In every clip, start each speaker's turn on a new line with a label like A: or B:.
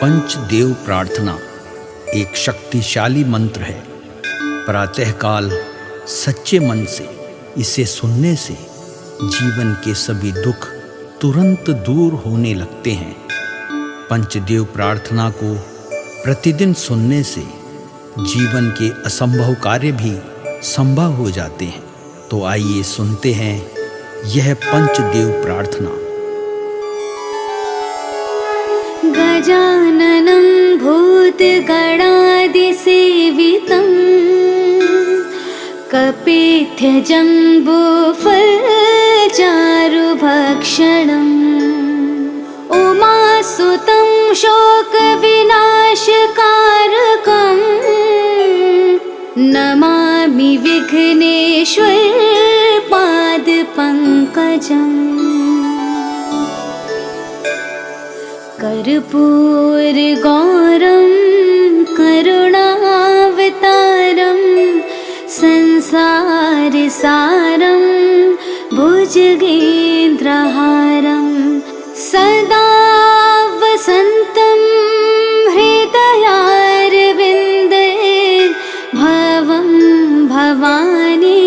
A: पंचदेव प्रार्थना एक शक्तिशाली मंत्र है। प्रातःकाल सच्चे मन से इसे सुनने से जीवन के सभी दुख तुरंत दूर होने लगते हैं। पंचदेव प्रार्थना को प्रतिदिन सुनने से जीवन के असंभव कार्य भी संभव हो जाते हैं। तो आइए सुनते हैं यह पंचदेव प्रार्थना।
B: गजाननं भूतगणादिसेवितं कपित्थजम्बूफलचारुभक्षणम् उमासुतं शोकविनाशकारकं नमामि विघ्नेश्वरपादपङ्कजम्। कर्पूरगौरं करुणावतारं संसारसारं भुजगेन्द्रहारं सदा वसन्तं हृदयारविन्दे भवं भवानी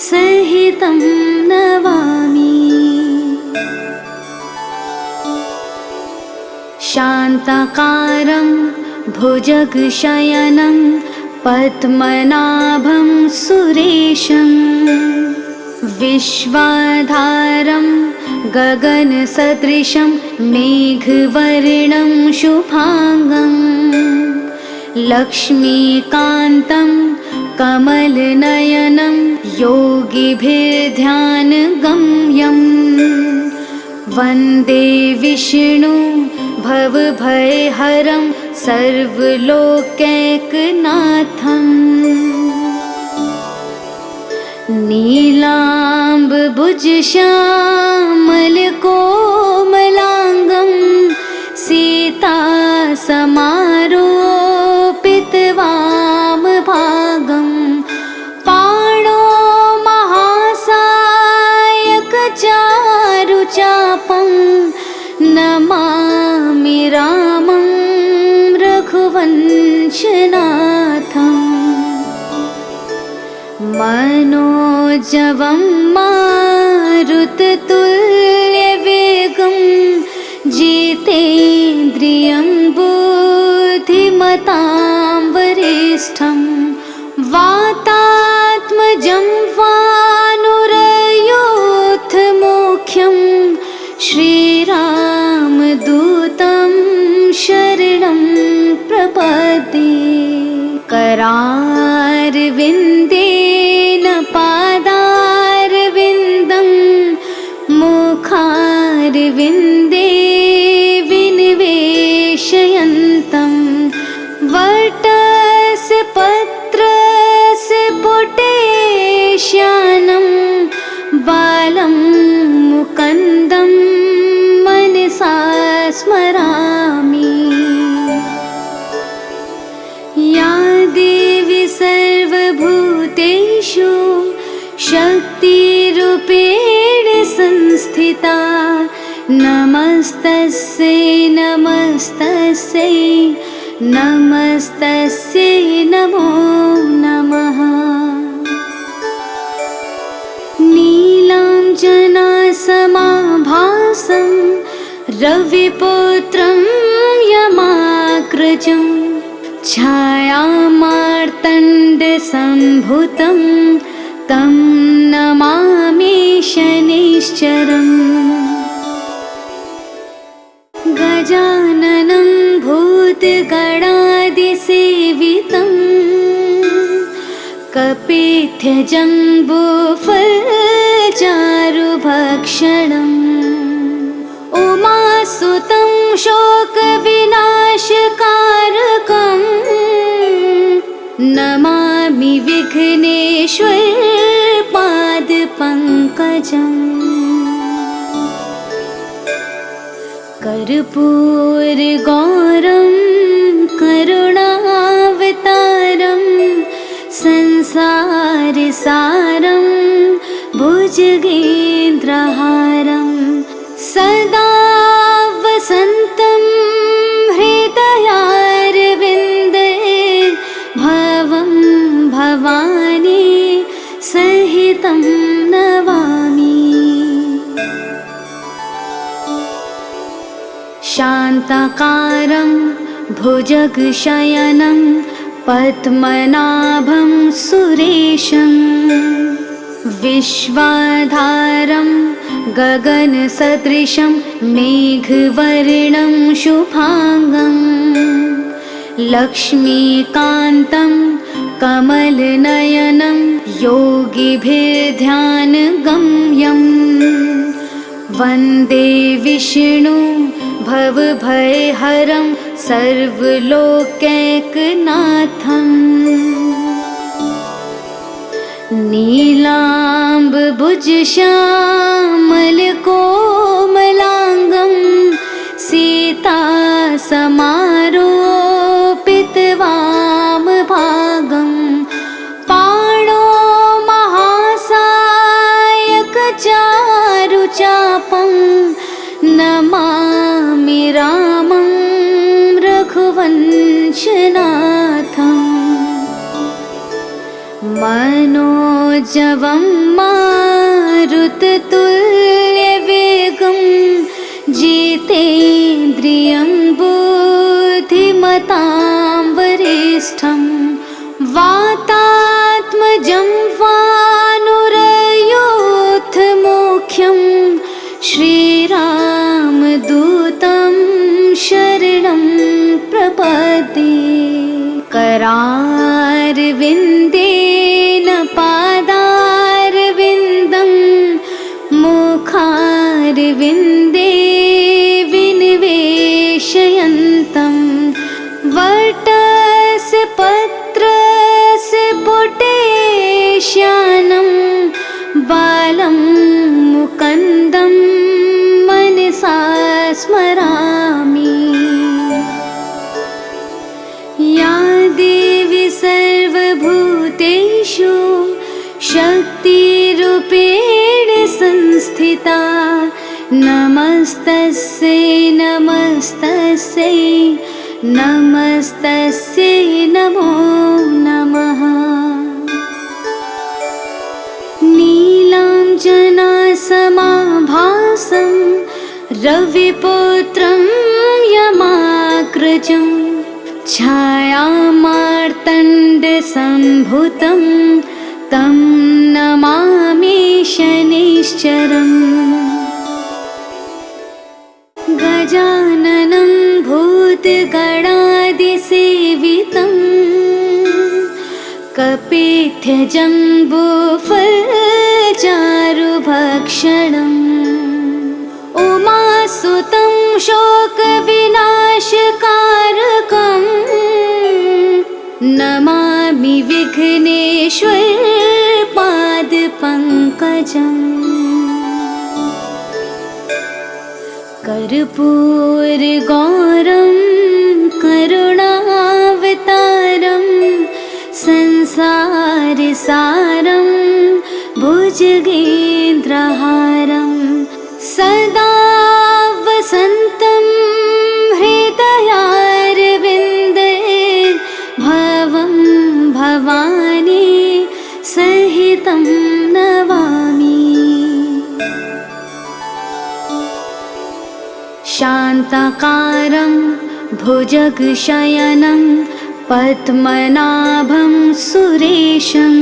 B: सहितं नमामि। शान्ताकारं भुजगशयनं पद्मनाभं सुरेशं विश्वाधारं गगनसदृशं मेघवर्णं शुभांगं लक्ष्मीकान्तं कमलनयनं योगिभिर्ध्यानगम्यं वन्दे विष्णु भवभयहरं सर्वलोकैकनाथम्। नीलाम्बुजश्यामलकोमलाङ्गं सीतासमारोपितवामभागं पाणो महासायकचारुचापं नमामि रामं रघुवंशनाथम्। मनोजवं मारुततुल्यवेगं जितेन्द्रियं बुद्धिमतां वरिष्ठं वातात्मजं वानुरयूथमुख्यं श्रीरामदूतं शरणं प्रपद्ये। करारविन्देन पादारविन्दं मुखारविन्दे विनिवेशयन्तं वटस्य पत्रस्य पुटेश्यानं बालं मुकुन्दं मनसा स्मरामि। या देवी सर्वभूतेषु शक्तिरूपेण संस्थिता नमस्तस्यै नमस्तस्यै नमस्तस्यै नमो नमः। नीलाञ्जनासमाभासं रविपुत्रं यमाग्रजं छायामार्तण्डसम्भुतं तं नमामि शनैश्चरम्। गजाननं भूतगणादिसेवितं कपित्थजम्बूफलचारुभक्षणम् उमासुतं शोकविनाशकारकं नमामि विघ्नेश्वरपादपङ्कजम्। कर्पूरगौरं करुणावतारं संसारसारं भुजगेन्द्रहारं सदा वसन्तं हृदयारविन्दे शान्ताकारं भुजगशयनं पद्मनाभं सुरेशं विश्वाधारं गगनसदृशं मेघवर्णं शुभांगं लक्ष्मीकान्तं कमलनयनं योगिभिर्ध्यानगम्यं वन्दे विष्णु भवभयहरं सर्वलोकैकनाथम् नीलाम्बुजश्यामलकोमलाङ्गं सीतासमारोपितवामभागं पाणो महासायकचारुचापं नमामि रामं रघुवंशनाथम् मनोजवं मारुततुल्यवेगं जितेन्द्रियं बुद्धिमतां वरिष्ठं वातात्मजं वानुरयोधमुख्यं श्रीरामदूतं शरणं प्रपद्ये करारविन्देन पादारविन्दं मुखारविन्दे विनिवेशयन्तं वटस्य पत्रस्य पुटेश्यानं बालं मुकुन्दं मनसा स्मरामि। या देवी सर्वभूतेषु शक्तिरूपेण संस्थिता नमस्तस्यै नमस्तस्यै नमस्तस्यै नमो नमः। नीलाञ्जनासमाभासं रविपुत्रं यमाग्रजं छायामार्तण्डसम्भुतं तं नमामि शनैश्चरम् गजाननं भूतगणादिसेवितं कपित्थजम्बूफलचारुभक्षणम् उमासुतं शोकविनाशकारकं नमामि विघ्नेश्वरपादपङ्कजम् कर्पूरगौरं करुणावतारं संसारसारं भुजगेन्द्रहारं सदा वसन्तं हृदयारविन्दे भवं भवानी सहितं नमामि। शान्ताकारं भुजगशयनं पद्मनाभं सुरेशं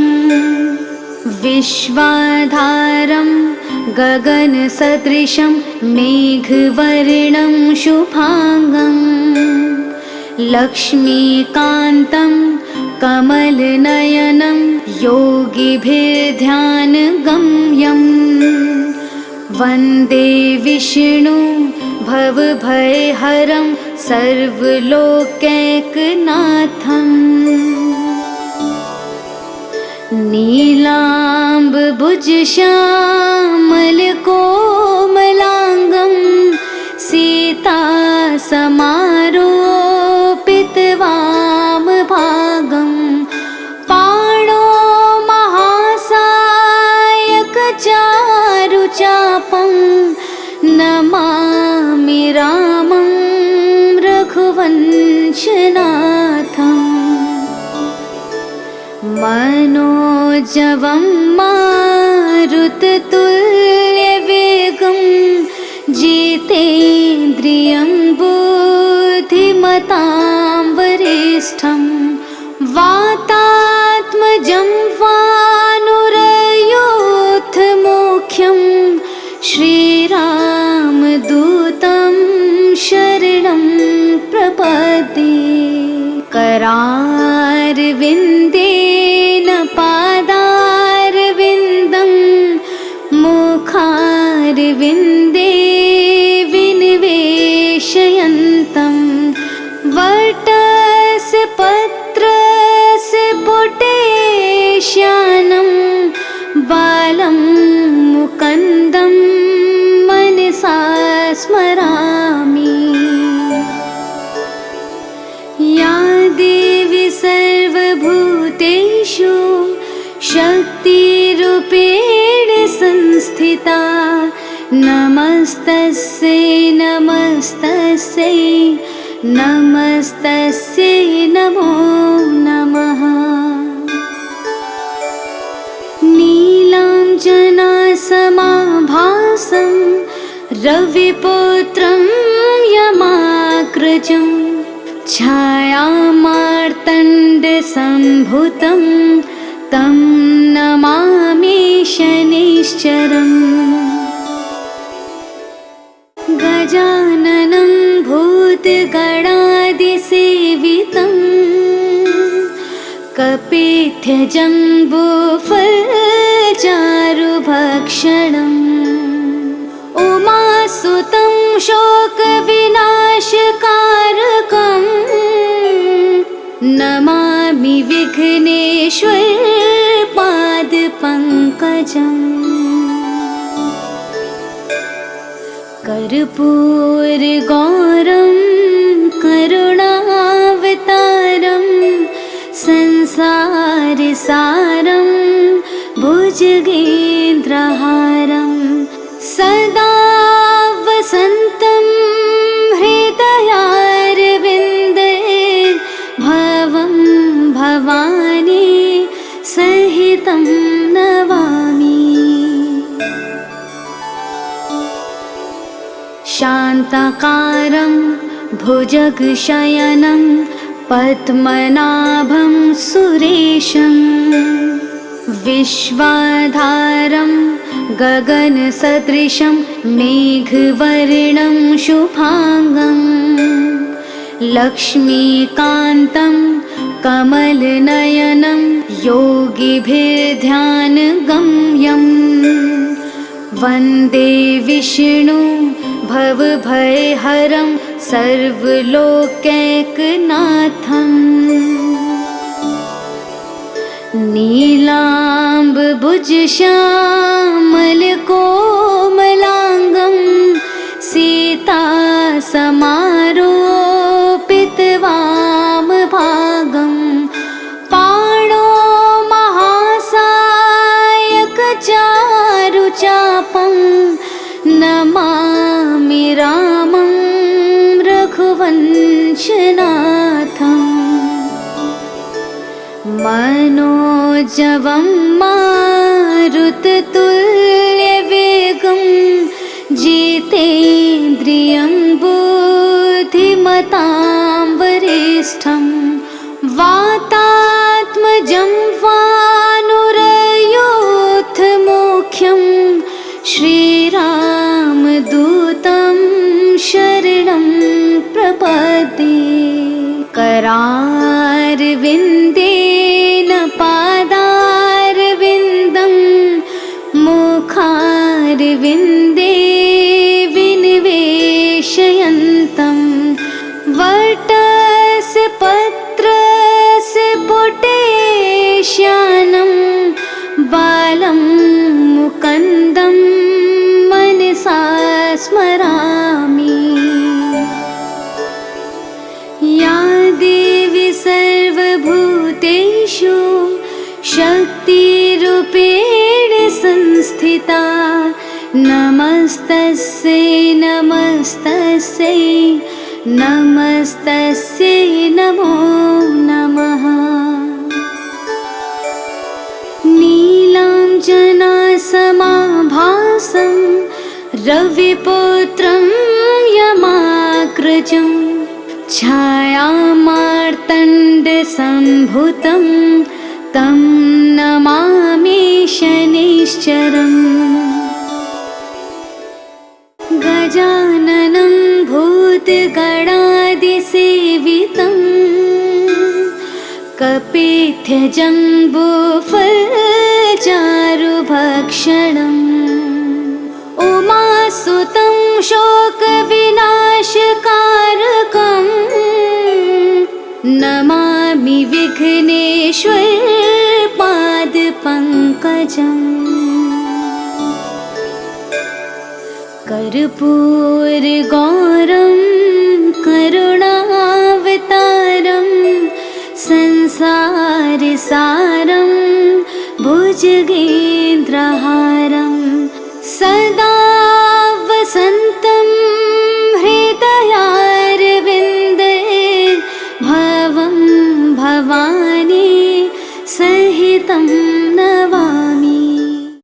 B: विश्वाधारं गगनसदृशं मेघवर्णं शुभांगं लक्ष्मीकान्तं कमलनयनं योगिभिर्ध्यानगम्यं वन्दे विष्णु भवभयहरं सर्वलोकैकनाथम् नीलाम्बुजश्यामलकोमलाङ्गं सीतासमारोपितवामभागं पाणो महासायकचारुचापं नमामि रामं रघुवंशनाथम् मनोजवं मारुततुल्यवेगं जितेन्द्रियं धीमतां वरिष्ठं वातात्मजं वानुरयोधमुख्यं श्रीरामदूतं शरणं प्रपद्ये। करारविन्देन पादारविन्दं मुखारविन्दे विनिवेशयन्तं वटस्य पत्रस्य पुटेश्यानं बालं मुकुन्दं मनसा स्मरामि। या देवी सर्वभूतेषु शक्तिरूपेण संस्थिता नमस्तस्यै नमस्तस्यै नमस्तस्यै नमो नमः। नीलाञ्जनासमाभासं रविपुत्रं यमाग्रजं छायामार्तण्डसम्भुतं तं नमामि शनिश्चरम्। गजाननं भूतगणादिसेवितं कपित्थजम्बूफलचारुभक्षणम् उमासुतं शोकविनाशकारकं नमामि विघ्नेश्वरपादपङ्कजम्। कर्पूरगौरं करुणावतारं संसारसारं भुजगेन्द्रहारं सदा वसन्तं हृदयारविन्दे भवं भवानी सहितं नमामि। शान्ताकारं भुजगशयनं पद्मनाभं सुरेशं विश्वाधारं गगनसदृशं मेघवर्णं शुभांगं लक्ष्मीकान्तं कमलनयनं योगिभिर्ध्यानगम्यं वन्दे विष्णु भवभयहरं सर्वलोकैकनाथं। नीलाम्बुजश्यामलकोमलाङ्गं सीतासमारोपितवामभागं पाणो महासायकचारुचापं नमामि रामं रघुवंशनाथम्। मनोजवं मारुततुल्यवेगं जितेन्द्रियं बुद्धिमतां वरिष्ठं वातात्मजं वानुरयोधमुख्यं श्रीरामदूतं शरणं प्रपद्ये। करारविन्देन पादारविन्दं मुखारविन्दे विनिवेशयन्तं वटस्य पत्रस्य पुटेश्यानं बालं मुकुन्दं मनसा स्मरामि। या देवी सर्वभूतेषु शक्तिरूपेण संस्थिता नमस्तस्यै नमस्तस्यै नमस्तस्यै नमो नमः। नीलाञ्जनासमाभासं रविपुत्रं यमाग्रजं छायामार्तण्डसम्भुतं तं नमामि शनैश्चरम्। गजाननं भूतगणादिसेवितं कपित्थजम्बूफलचारुभक्षणम्। उमासुतं शोकविनाशकारकम् नमामि विघ्नेश्वरपादपङ्कजम्। कर्पूरगौरं करुणावतारं संसारसारं भुजगेन्द्रहारं सदा वसन्तं हृदयारविन्दे भवं भवानी सहितं